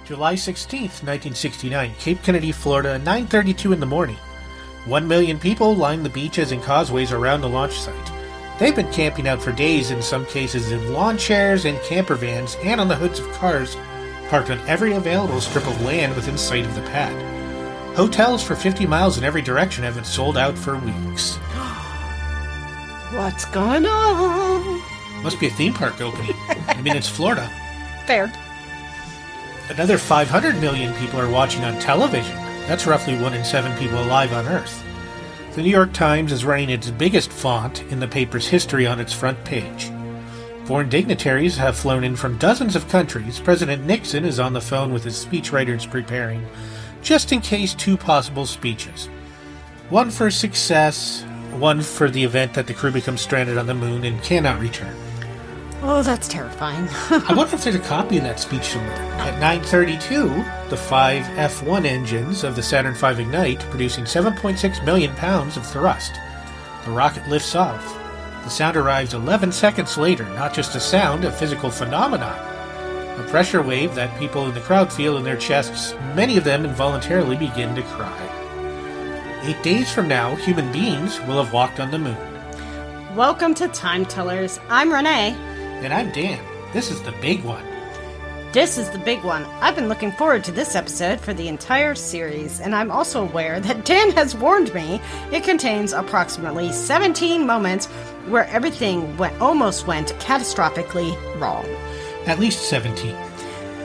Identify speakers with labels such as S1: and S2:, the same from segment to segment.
S1: July 16th, 1969, Cape Kennedy, Florida, 9:32 in the morning. 1 million people line the beaches and causeways around the launch site. They've been camping out for days, in some cases in lawn chairs and camper vans and on the hoods of cars, parked on every available strip of land within sight of the pad. Hotels for 50 miles in every direction have been sold out for weeks.
S2: What's going on?
S1: Must be a theme park opening. I mean, it's Florida.
S2: Fair.
S1: Another 500 million people are watching on television. That's roughly 1 in 7 people alive on Earth. The New York Times is running its biggest font in the paper's history on its front page. Foreign dignitaries have flown in from dozens of countries. President Nixon is on the phone with his speechwriters preparing, just in case, 2 possible speeches. One for success, one for the event that the crew becomes stranded on the moon and cannot return.
S2: Oh, that's terrifying.
S1: I wonder if there's a copy of that speech somewhere. At 9:32, the 5 F1 engines of the Saturn V ignite, producing 7.6 million pounds of thrust. The rocket lifts off. The sound arrives 11 seconds later, not just a sound, a physical phenomenon. A pressure wave that people in the crowd feel in their chests, many of them involuntarily begin to cry. 8 days from now, human beings will have walked on the moon.
S2: Welcome to Time Tellers. I'm Renee.
S1: And I'm Dan. This is the big one.
S2: This is the big one. I've been looking forward to this episode for the entire series, and I'm also aware that Dan has warned me it contains approximately 17 moments where everything almost went catastrophically wrong.
S1: At least 17.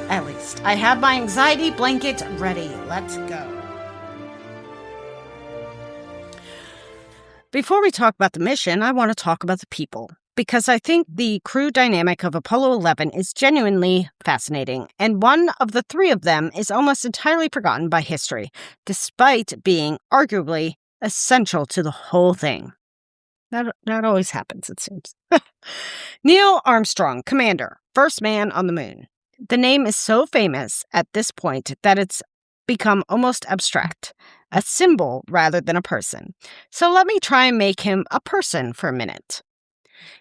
S2: At least. I have my anxiety blanket ready. Let's go. Before we talk about the mission, I want to talk about the people, because I think the crew dynamic of Apollo 11 is genuinely fascinating, and one of the 3 of them is almost entirely forgotten by history, despite being arguably essential to the whole thing. That always happens, it seems. Neil Armstrong, commander, first man on the moon. The name is so famous at this point that it's become almost abstract, a symbol rather than a person. So let me try and make him a person for a minute.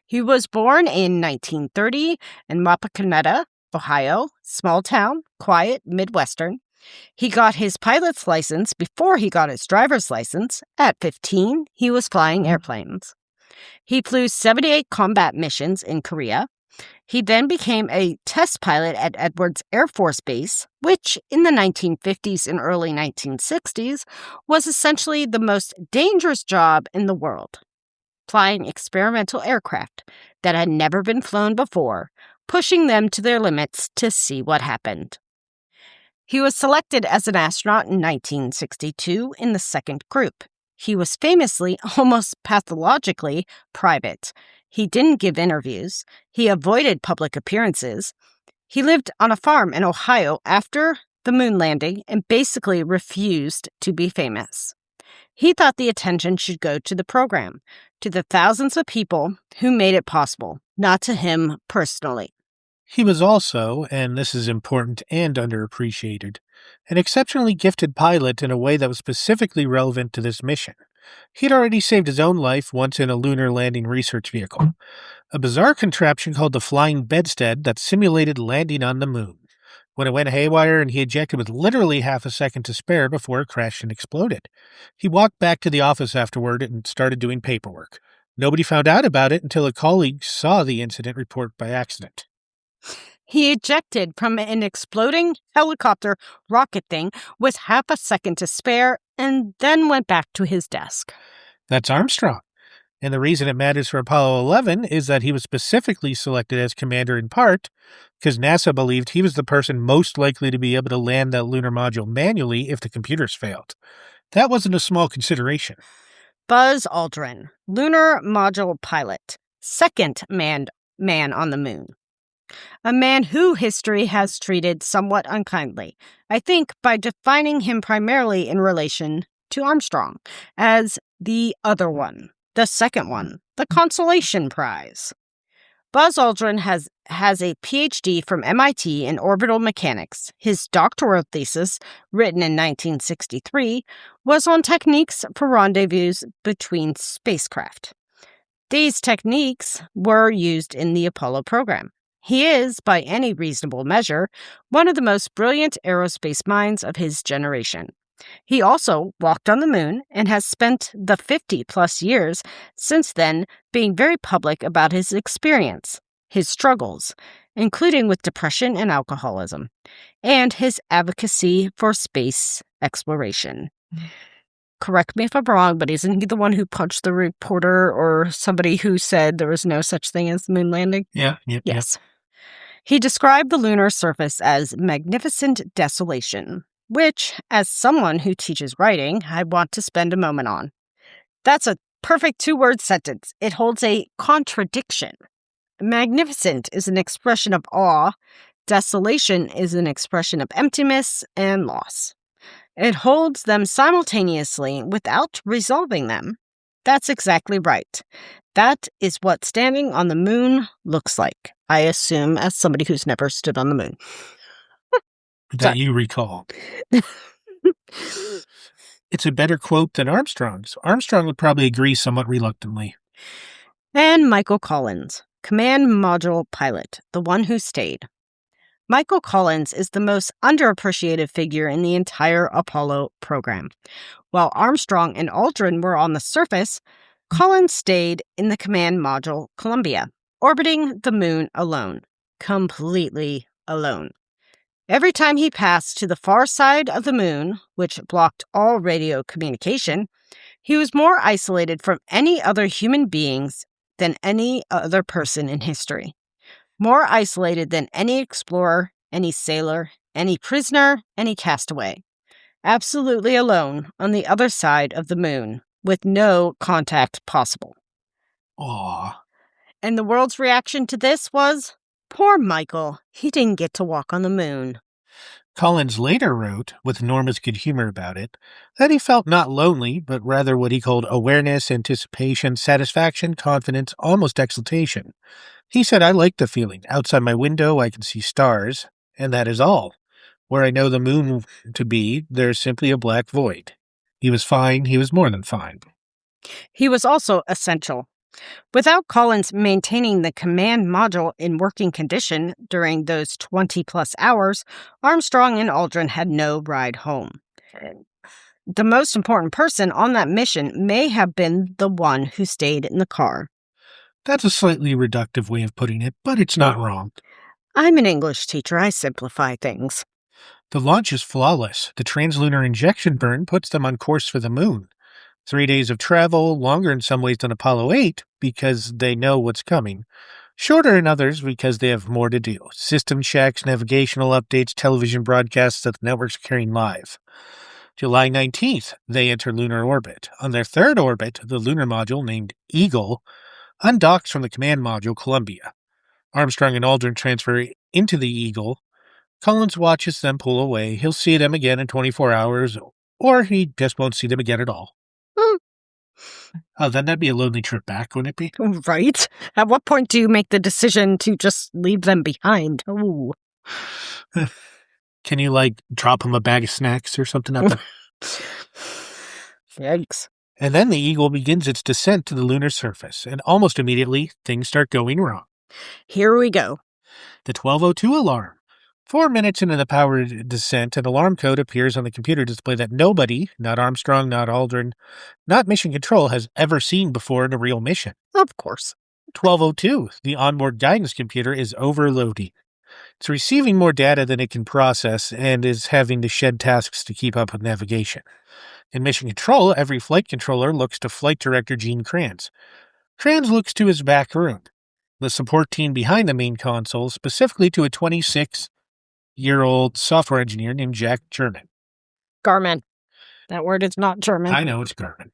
S2: He was born in 1930 in Wapakoneta, Ohio, small town, quiet, Midwestern. He got his pilot's license before he got his driver's license. At 15, he was flying airplanes. He flew 78 combat missions in Korea. He then became a test pilot at Edwards Air Force Base, which in the 1950s and early 1960s was essentially the most dangerous job in the world, flying experimental aircraft that had never been flown before, pushing them to their limits to see what happened. He was selected as an astronaut in 1962 in the second group. He was famously, almost pathologically, private. He didn't give interviews. He avoided public appearances. He lived on a farm in Ohio after the moon landing and basically refused to be famous. He thought the attention should go to the program, to the thousands of people who made it possible, not to him personally.
S1: He was also, and this is important and underappreciated, an exceptionally gifted pilot in a way that was specifically relevant to this mission. He'd already saved his own life once in a lunar landing research vehicle, a bizarre contraption called the flying bedstead that simulated landing on the moon. When it went haywire and he ejected with literally half a second to spare before it crashed and exploded. He walked back to the office afterward and started doing paperwork. Nobody found out about it until a colleague saw the incident report by accident.
S2: He ejected from an exploding helicopter rocket thing with half a second to spare and then went back to his desk.
S1: That's Armstrong. And the reason it matters for Apollo 11 is that he was specifically selected as commander in part because NASA believed he was the person most likely to be able to land that lunar module manually if the computers failed. That wasn't a small consideration.
S2: Buzz Aldrin, lunar module pilot, second man on the moon. A man who history has treated somewhat unkindly, I think by defining him primarily in relation to Armstrong as the other one, the second one, the consolation prize. Buzz Aldrin has a PhD from MIT in orbital mechanics. His doctoral thesis, written in 1963, was on techniques for rendezvous between spacecraft. These techniques were used in the Apollo program. He is, by any reasonable measure, one of the most brilliant aerospace minds of his generation. He also walked on the moon and has spent the 50-plus years since then being very public about his experience, his struggles, including with depression and alcoholism, and his advocacy for space exploration. Correct me if I'm wrong, but isn't he the one who punched the reporter or somebody who said there was no such thing as the moon landing?
S1: Yeah.
S2: Yes. He described the lunar surface as magnificent desolation, which, as someone who teaches writing, I want to spend a moment on. That's a perfect two-word sentence. It holds a contradiction. Magnificent is an expression of awe. Desolation is an expression of emptiness and loss. It holds them simultaneously without resolving them. That's exactly right. That is what standing on the moon looks like, I assume, as somebody who's never stood on the moon.
S1: That you recall. It's a better quote than Armstrong's. Armstrong would probably agree somewhat reluctantly.
S2: And Michael Collins, command module pilot, the one who stayed. Michael Collins is the most underappreciated figure in the entire Apollo program. While Armstrong and Aldrin were on the surface, Collins stayed in the command module Columbia, orbiting the moon alone, completely alone. Every time he passed to the far side of the moon, which blocked all radio communication, he was more isolated from any other human beings than any other person in history. More isolated than any explorer, any sailor, any prisoner, any castaway. Absolutely alone on the other side of the moon, with no contact possible.
S1: Aw.
S2: And the world's reaction to this was, poor Michael, he didn't get to walk on the moon.
S1: Collins later wrote, with enormous good humor about it, that he felt not lonely, but rather what he called awareness, anticipation, satisfaction, confidence, almost exultation. He said, I like the feeling. Outside my window, I can see stars, and that is all. Where I know the moon to be, there's simply a black void. He was fine. He was more than fine.
S2: He was also essential. Without Collins maintaining the command module in working condition during those 20-plus hours, Armstrong and Aldrin had no ride home. The most important person on that mission may have been the one who stayed in the car.
S1: That's a slightly reductive way of putting it, but it's not wrong.
S2: I'm an English teacher. I simplify things.
S1: The launch is flawless. The translunar injection burn puts them on course for the moon. 3 days of travel, longer in some ways than Apollo 8 because they know what's coming. Shorter in others because they have more to do. System checks, navigational updates, television broadcasts that the networks are carrying live. July 19th, they enter lunar orbit. On their third orbit, the lunar module named Eagle undocks from the command module Columbia. Armstrong and Aldrin transfer into the Eagle. Collins watches them pull away. He'll see them again in 24 hours, or he just won't see them again at all. Oh, then that'd be a lonely trip back, wouldn't it be?
S2: Right? At what point do you make the decision to just leave them behind? Ooh.
S1: Can you, drop them a bag of snacks or something up there?
S2: Yikes.
S1: And then the Eagle begins its descent to the lunar surface, and almost immediately, things start going wrong.
S2: Here we go.
S1: The 12:02 alarm. 4 minutes into the powered descent, an alarm code appears on the computer display that nobody, not Armstrong, not Aldrin, not Mission Control, has ever seen before in a real mission.
S2: Of course.
S1: 12:02. The onboard guidance computer is overloading. It's receiving more data than it can process and is having to shed tasks to keep up with navigation. In Mission Control, every flight controller looks to Flight Director Gene Kranz. Kranz looks to his back room. The support team behind the main console, specifically to a 26-year-old software engineer named Jack German.
S2: Garmin. That word is not German.
S1: I know, it's Garmin.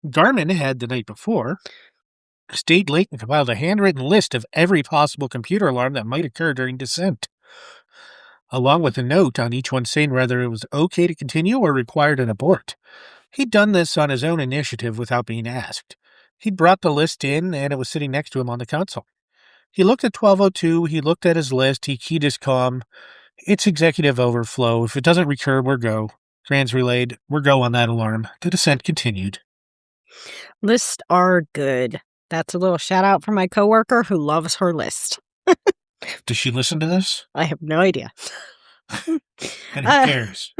S1: Garmin had, the night before, stayed late and compiled a handwritten list of every possible computer alarm that might occur during descent, along with a note on each one saying whether it was okay to continue or required an abort. He'd done this on his own initiative without being asked. He'd brought the list in, and it was sitting next to him on the console. He looked at 12:02, he looked at his list, he keyed his comm. It's executive overflow. If it doesn't recur, we're go. Kranz relayed, we're go on that alarm. The descent continued.
S2: Lists are good. That's a little shout out for my coworker who loves her list.
S1: Does she listen to this?
S2: I have no idea.
S1: And who
S2: Uh,
S1: cares?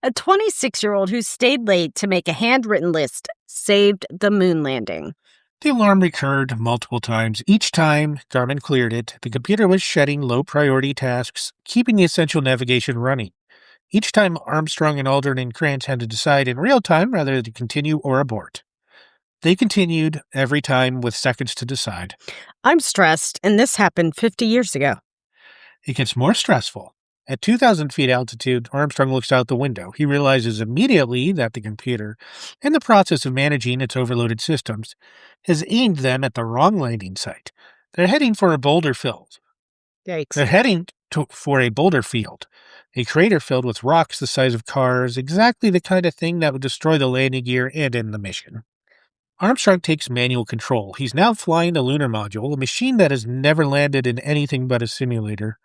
S2: A 26-year-old who stayed late to make a handwritten list saved the moon landing.
S1: The alarm recurred multiple times. Each time Garmin cleared it, the computer was shedding low-priority tasks, keeping the essential navigation running. Each time Armstrong and Aldrin and Krantz had to decide in real time whether to continue or abort. They continued every time with seconds to decide.
S2: I'm stressed, and this happened 50 years ago.
S1: It gets more stressful. At 2,000 feet altitude, Armstrong looks out the window. He realizes immediately that the computer, in the process of managing its overloaded systems, has aimed them at the wrong landing site. They're heading for a boulder field.
S2: Yikes.
S1: They're heading for a boulder field, a crater filled with rocks the size of cars, exactly the kind of thing that would destroy the landing gear and end the mission. Armstrong takes manual control. He's now flying the lunar module, a machine that has never landed in anything but a simulator,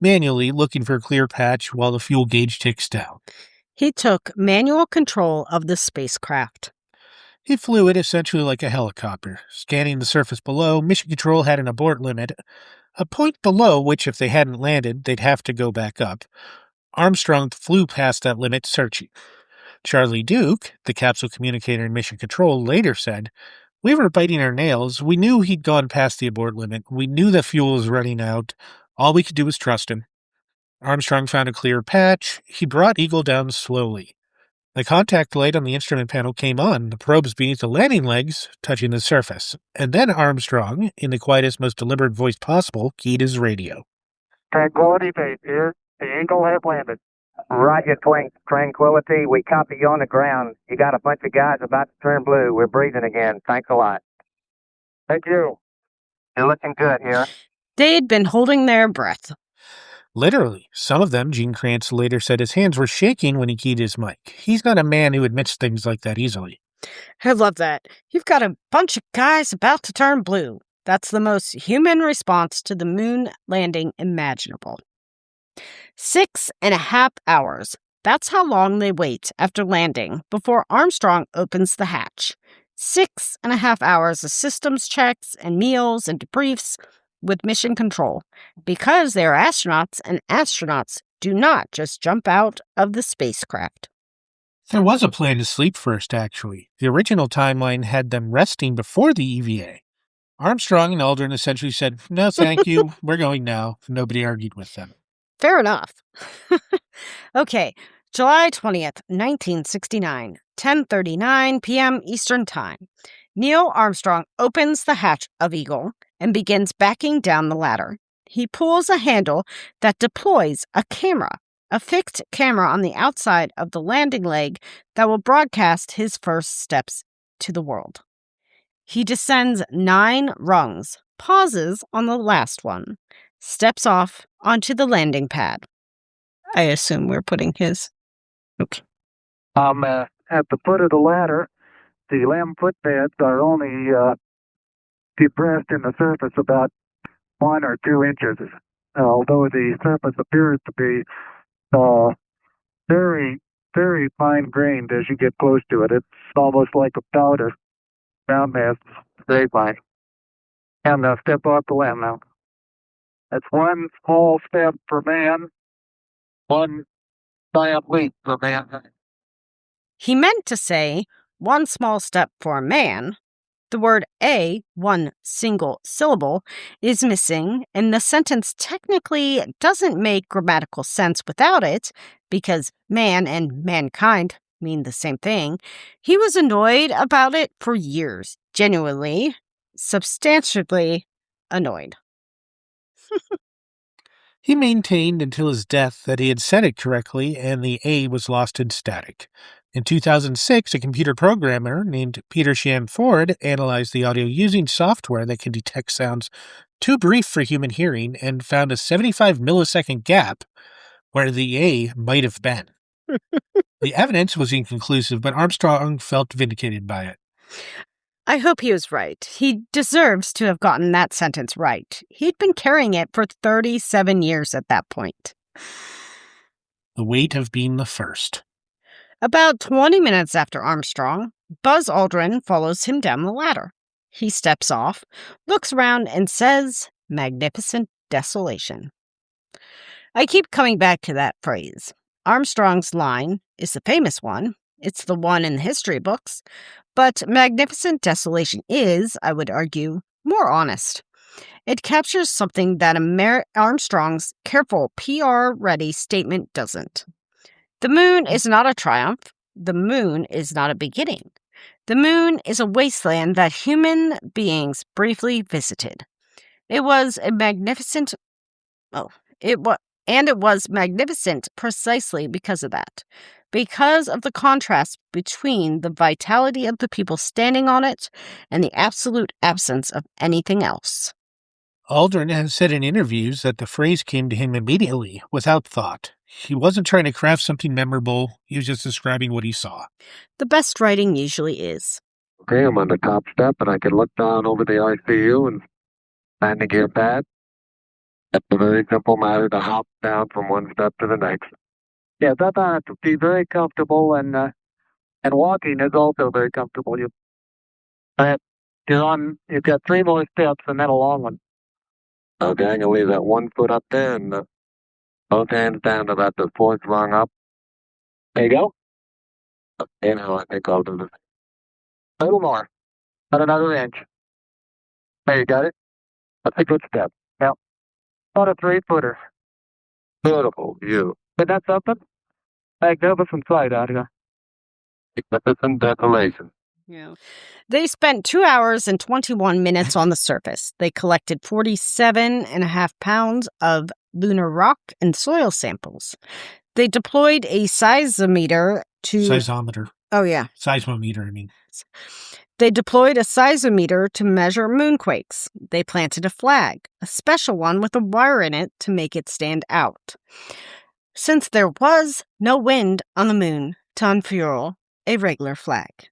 S1: manually looking for a clear patch while the fuel gauge ticks down.
S2: He took manual control of the spacecraft.
S1: He flew it essentially like a helicopter. Scanning the surface below, Mission Control had an abort limit, a point below which if they hadn't landed, they'd have to go back up. Armstrong flew past that limit searching. Charlie Duke, the capsule communicator in Mission Control, later said, "We were biting our nails. We knew he'd gone past the abort limit. We knew the fuel was running out. All we could do was trust him." Armstrong found a clear patch. He brought Eagle down slowly. The contact light on the instrument panel came on, the probes beneath the landing legs touching the surface. And then Armstrong, in the quietest, most deliberate voice possible, keyed his radio.
S3: Tranquility Base here. The Eagle has landed. Roger, Tranquility. We copy you on the ground. You got a bunch of guys about to turn blue. We're breathing again. Thanks a lot. Thank you. You're looking good here.
S2: They'd been holding their breath.
S1: Literally, some of them, Gene Krantz later said his hands were shaking when he keyed his mic. He's not a man who admits things like that easily.
S2: I love that. You've got a bunch of guys about to turn blue. That's the most human response to the moon landing imaginable. 6.5 hours. That's how long they wait after landing before Armstrong opens the hatch. 6.5 hours of systems checks and meals and debriefs with Mission Control, because they are astronauts, and astronauts do not just jump out of the spacecraft.
S1: There was a plan to sleep first, actually. The original timeline had them resting before the EVA. Armstrong and Aldrin essentially said, "No, thank you, we're going now." Nobody argued with them.
S2: Fair enough. Okay, July 20th, 1969, 10:39 p.m. Eastern Time. Neil Armstrong opens the hatch of Eagle and begins backing down the ladder. He pulls a handle that deploys a camera, a fixed camera on the outside of the landing leg that will broadcast his first steps to the world. He descends 9 rungs, pauses on the last one, steps off onto the landing pad. I assume we're putting his. Okay.
S3: I'm at the foot of the ladder. The lamb footbeds are only depressed in the surface about 1 or 2 inches, although the surface appears to be very, very fine-grained as you get close to it. It's almost like a powder. Ground mass, very fine. And step off the lamb now. That's one small step for man, one giant leap for man.
S2: He meant to say, one small step for man. The word a, one single syllable, is missing, and the sentence technically doesn't make grammatical sense without it, because man and mankind mean the same thing. He was annoyed about it for years, genuinely, substantially annoyed.
S1: He maintained until his death that he had said it correctly and the A was lost in static. In 2006, a computer programmer named Peter Sham Ford analyzed the audio using software that can detect sounds too brief for human hearing and found a 75 millisecond gap where the A might have been. The evidence was inconclusive, but Armstrong felt vindicated by it.
S2: I hope he was right. He deserves to have gotten that sentence right. He'd been carrying it for 37 years at that point.
S1: The weight of being the first.
S2: About 20 minutes after Armstrong, Buzz Aldrin follows him down the ladder. He steps off, looks around, and says, "Magnificent desolation." I keep coming back to that phrase. Armstrong's line is the famous one. It's the one in the history books. But magnificent desolation is, I would argue, more honest. It captures something that Armstrong's careful PR-ready statement doesn't. The moon is not a triumph. The moon is not a beginning. The moon is a wasteland that human beings briefly visited. It was a magnificent it was it was magnificent precisely because of that. Because of the contrast between the vitality of the people standing on it and the absolute absence of anything else.
S1: Aldrin has said in interviews that the phrase came to him immediately, without thought. He wasn't trying to craft something memorable, he was just describing what he saw.
S2: The best writing usually is.
S3: Okay, I'm on the top step, and I can look down over the ICU and landing gear pad. It's a very simple matter to hop down from one step to the next. Yeah, that has to be very comfortable, and walking is also very comfortable. You've got 3 more steps and then a long one. Okay, I'm gonna leave that 1 foot up there and both hands down about the 4th rung up. There you go. Okay, now I think I'll do this. A little more. About another inch. There, you got it. That's a good step. Now, about a 3-footer. Beautiful view. Isn't that something? Magnificent sight out here. Magnificent desolation.
S2: Yeah. They spent 2 hours and 21 minutes on the surface. They collected 47.5 pounds of lunar rock and soil samples. They deployed a seismometer to...
S1: Seismometer.
S2: Oh, yeah.
S1: Seismometer, I mean.
S2: They deployed a seismometer to measure moonquakes. They planted a flag, a special one with a wire in it to make it stand out. Since there was no wind on the moon to unfurl a regular flag.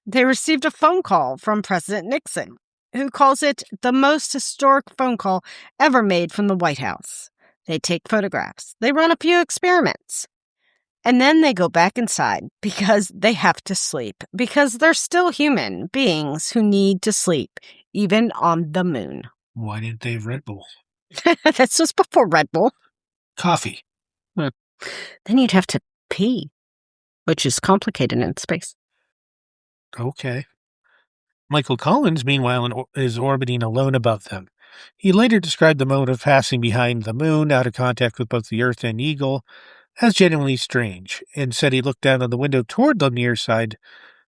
S2: They received a phone call from President Nixon, who calls it the most historic phone call ever made from the White House. They take photographs. They run a few experiments. And then they go back inside because they have to sleep, because they're still human beings who need to sleep, even on the moon.
S1: Why didn't they have Red Bull?
S2: That's just before Red Bull.
S1: Coffee.
S2: Then you'd have to pee, which is complicated in space.
S1: Okay. Michael Collins, meanwhile, is orbiting alone above them. He later described the moment of passing behind the moon, out of contact with both the Earth and Eagle, as genuinely strange, and said he looked down on the window toward the near side,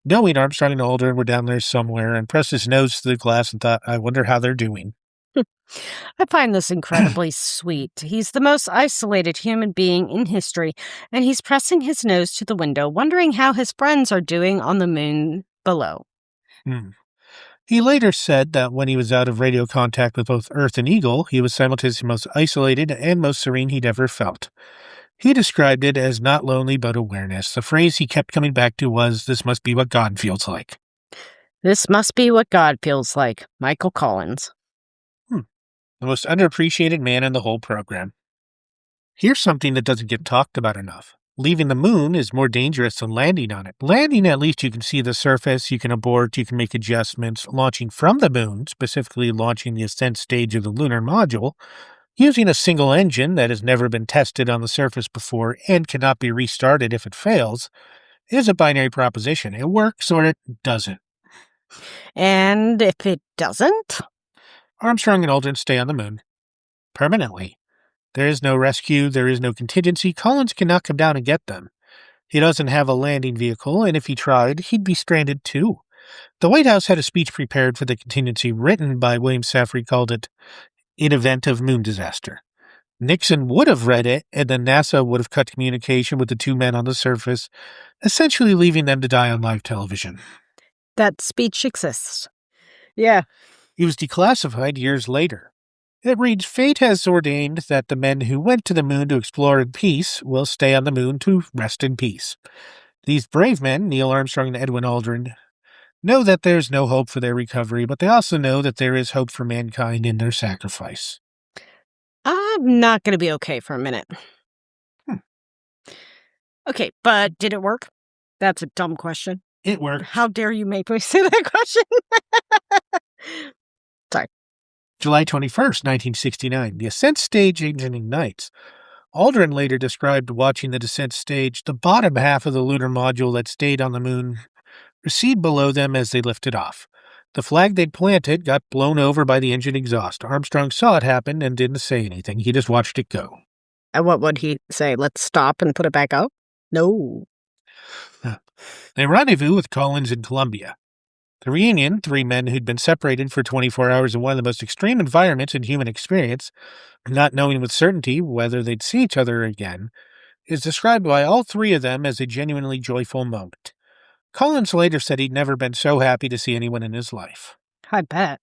S1: knowing Armstrong and Aldrin were down there somewhere, and pressed his nose to the glass and thought, I wonder how they're doing.
S2: I find this incredibly sweet. He's the most isolated human being in history, and he's pressing his nose to the window, wondering how his friends are doing on the moon below.
S1: He later said that when he was out of radio contact with both Earth and Eagle, he was simultaneously most isolated and most serene he'd ever felt. He described it as not lonely but awareness. The phrase he kept coming back to was, this must be what God feels like.
S2: This must be what God feels like. Michael Collins.
S1: The most underappreciated man in the whole program. Here's something that doesn't get talked about enough. Leaving the moon is more dangerous than landing on it. Landing, at least you can see the surface, you can abort, you can make adjustments. Launching from the moon, specifically launching the ascent stage of the lunar module, using a single engine that has never been tested on the surface before and cannot be restarted if it fails, is a binary proposition. It works or it doesn't.
S2: And if it doesn't?
S1: Armstrong and Aldrin stay on the moon. Permanently. There is no rescue, there is no contingency. Collins cannot come down and get them. He doesn't have a landing vehicle, and if he tried, he'd be stranded too. The White House had a speech prepared for the contingency written by William Safire called it In Event of Moon Disaster. Nixon would have read it, and then NASA would have cut communication with the 2 men on the surface, essentially leaving them to die on live television.
S2: That speech exists. Yeah.
S1: It was declassified years later. It reads, Fate has ordained that the men who went to the moon to explore in peace will stay on the moon to rest in peace. These brave men, Neil Armstrong and Edwin Aldrin, know that there's no hope for their recovery, but they also know that there is hope for mankind in their sacrifice.
S2: I'm not going to be okay for a minute. Okay, but did it work? That's a dumb question.
S1: It worked.
S2: How dare you make me say that question? Sorry.
S1: July 21st, 1969. The ascent stage engine ignites. Aldrin later described watching the descent stage, the bottom half of the lunar module that stayed on the moon recede below them as they lifted off. The flag they'd planted got blown over by the engine exhaust. Armstrong saw it happen and didn't say anything. He just watched it go.
S2: And what would he say? Let's stop and put it back up? No.
S1: They rendezvous with Collins in Columbia. The reunion, three men who'd been separated for 24 hours in one of the most extreme environments in human experience, not knowing with certainty whether they'd see each other again, is described by all three of them as a genuinely joyful moment. Collins later said he'd never been so happy to see anyone in his life.
S2: I bet.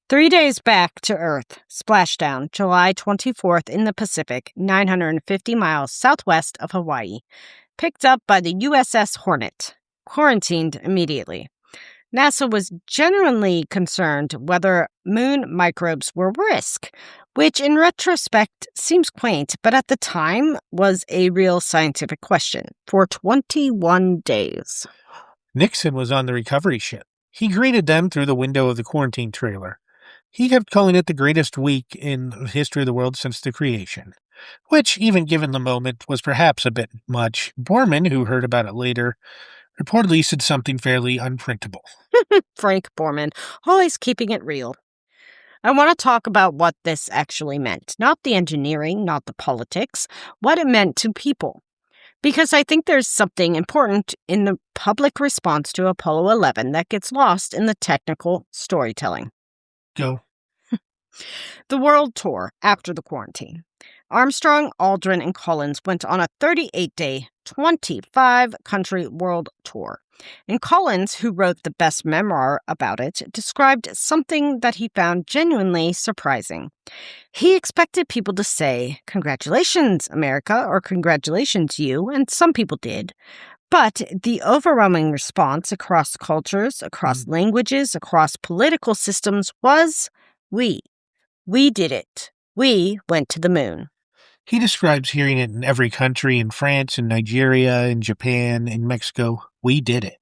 S2: 3 days back to Earth, splashdown, July 24th in the Pacific, 950 miles southwest of Hawaii. Picked up by the USS Hornet. Quarantined immediately. NASA was genuinely concerned whether moon microbes were a risk, which in retrospect seems quaint, but at the time was a real scientific question for 21 days.
S1: Nixon was on the recovery ship. He greeted them through the window of the quarantine trailer. He kept calling it the greatest week in the history of the world since the creation, which, even given the moment, was perhaps a bit much. Borman, who heard about it later, reportedly said something fairly unprintable.
S2: Frank Borman, always keeping it real. I want to talk about what this actually meant. Not the engineering, not the politics, what it meant to people. Because I think there's something important in the public response to Apollo 11 that gets lost in the technical storytelling.
S1: Go.
S2: The world tour after the quarantine. Armstrong, Aldrin, and Collins went on a 38-day, 25-country world tour. And Collins, who wrote the best memoir about it, described something that he found genuinely surprising. He expected people to say, "Congratulations, America," or "Congratulations, you," and some people did. But the overwhelming response across cultures, across languages, across political systems was, we. We did it. We went to the moon.
S1: He describes hearing it in every country, in France, in Nigeria, in Japan, in Mexico. We did it.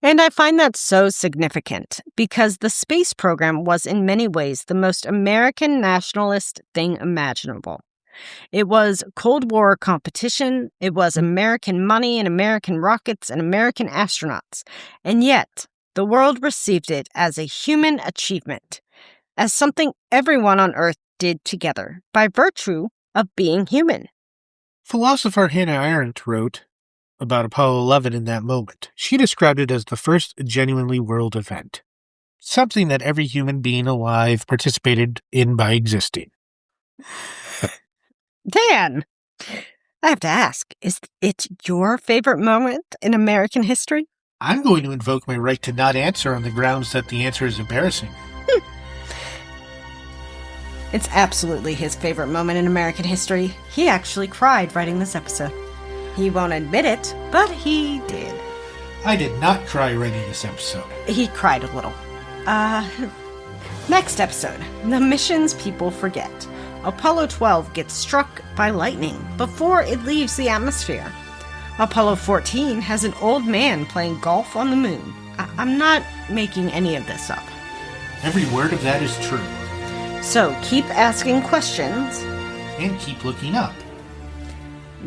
S2: And I find that so significant because the space program was in many ways the most American nationalist thing imaginable. It was Cold War competition, it was American money and American rockets and American astronauts. And yet, the world received it as a human achievement, as something everyone on Earth did together, by virtue of being human.
S1: Philosopher Hannah Arendt wrote about Apollo 11 in that moment. She described it as the first genuinely world event, something that every human being alive participated in by existing.
S2: Dan, I have to ask, is it your favorite moment in American history?
S1: I'm going to invoke my right to not answer on the grounds that the answer is embarrassing.
S2: It's absolutely his favorite moment in American history. He actually cried writing this episode. He won't admit it, but he did.
S1: I did not cry writing this episode.
S2: He cried a little. Next episode, the missions people forget. Apollo 12 gets struck by lightning before it leaves the atmosphere. Apollo 14 has an old man playing golf on the moon. I'm not making any of this up.
S1: Every word of that is true.
S2: So keep asking questions.
S1: And keep looking up.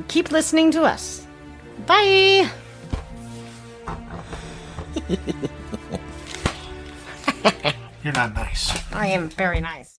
S2: Keep listening to us. Bye!
S1: You're not nice.
S2: I am very nice.